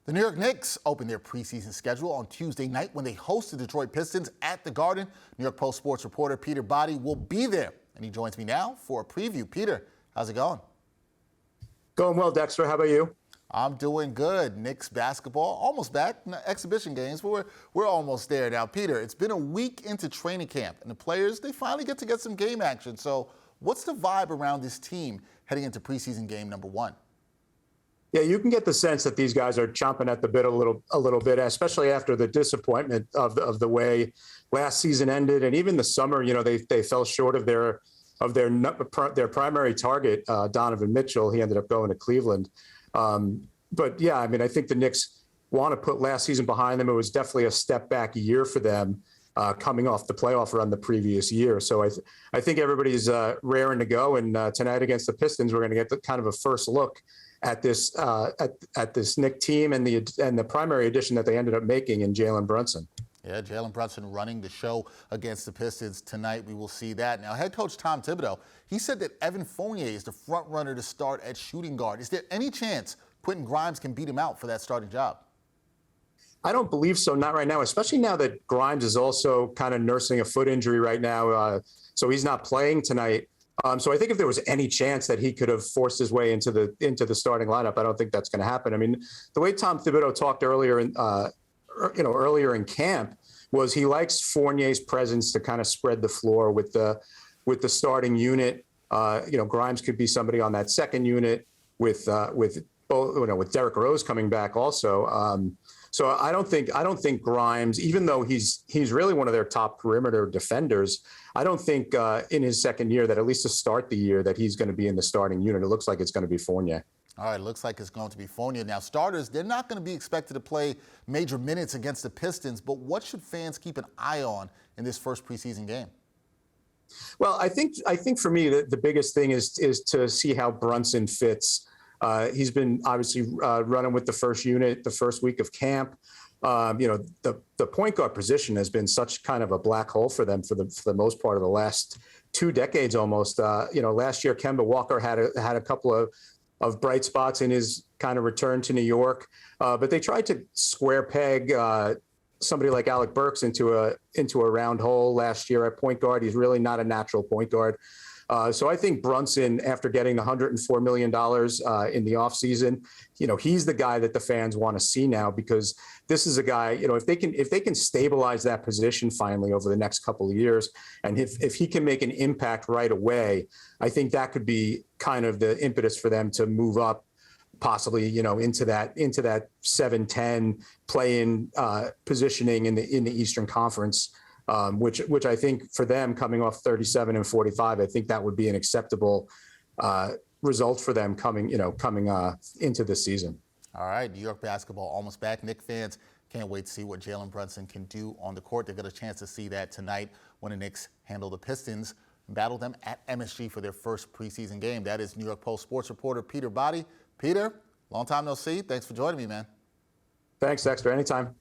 The New York Knicks opened their preseason schedule on Tuesday night when they host the Detroit Pistons at the Garden. New York Post sports reporter Peter Botte will be there, and he joins me now for a preview. Peter, how's it going? Going well, Dexter. How about you? I'm doing good. Knicks basketball almost back. Exhibition games, but we're almost there now. Peter, it's been a week into training camp, and the players, they finally get to get some game action. So what's the vibe around this team heading into preseason game number one? Yeah, you can get the sense that these guys are chomping at the bit a little bit, especially after the disappointment of the way last season ended, and even the summer. You know, they fell short of their primary target, Donovan Mitchell. He ended up going to Cleveland. But yeah, I mean, I think the Knicks want to put last season behind them. It was definitely a step back year for them, coming off the playoff run the previous year. So I think everybody's raring to go. And tonight against the Pistons, we're going to get kind of a first look at this at this Knicks team and the primary addition that they ended up making in Jalen Brunson. Yeah, Jalen Brunson running the show against the Pistons tonight. We will see that. Now, head coach Tom Thibodeau, he said that Evan Fournier is the front runner to start at shooting guard. Is there any chance Quentin Grimes can beat him out for that starting job? I don't believe so, not right now, especially now that Grimes is also kind of nursing a foot injury right now. So he's not playing tonight. So I think if there was any chance that he could have forced his way into the starting lineup, I don't think that's going to happen. I mean, the way Tom Thibodeau talked earlier in camp was he likes Fournier's presence to kind of spread the floor with the starting unit. Grimes could be somebody on that second unit with Derrick Rose coming back also. So I don't think Grimes, even though he's really one of their top perimeter defenders, I don't think in his second year, that at least to start the year, that he's going to be in the starting unit. It looks like it's going to be Fournier. All right, looks like it's going to be Fournier. Now, starters, they're not going to be expected to play major minutes against the Pistons, but what should fans keep an eye on in this first preseason game? Well, I think for me, the biggest thing is to see how Brunson fits. He's been obviously running with the first unit the first week of camp. The point guard position has been such kind of a black hole for them for the most part of the last 2 decades almost. Last year Kemba Walker had a couple of bright spots in his kind of return to New York, but they tried to square peg somebody like Alec Burks into a round hole last year at point guard. He's really not a natural point guard. So I think Brunson, after getting the $104 million in the offseason, he's the guy that the fans want to see now, because this is a guy, if they can stabilize that position finally over the next couple of years, and if he can make an impact right away, I think that could be kind of the impetus for them to move up, possibly, into that 7-10 play-in positioning in the Eastern Conference. Which I think for them, coming off 37 and 45, I think that would be an acceptable result for them coming into this season. All right, New York basketball almost back. Knicks fans can't wait to see what Jalen Brunson can do on the court. They got a chance to see that tonight when the Knicks handle the Pistons and battle them at MSG for their first preseason game. That is New York Post sports reporter Peter Botte. Peter, long time no see. Thanks for joining me, man. Thanks, Dexter. Anytime.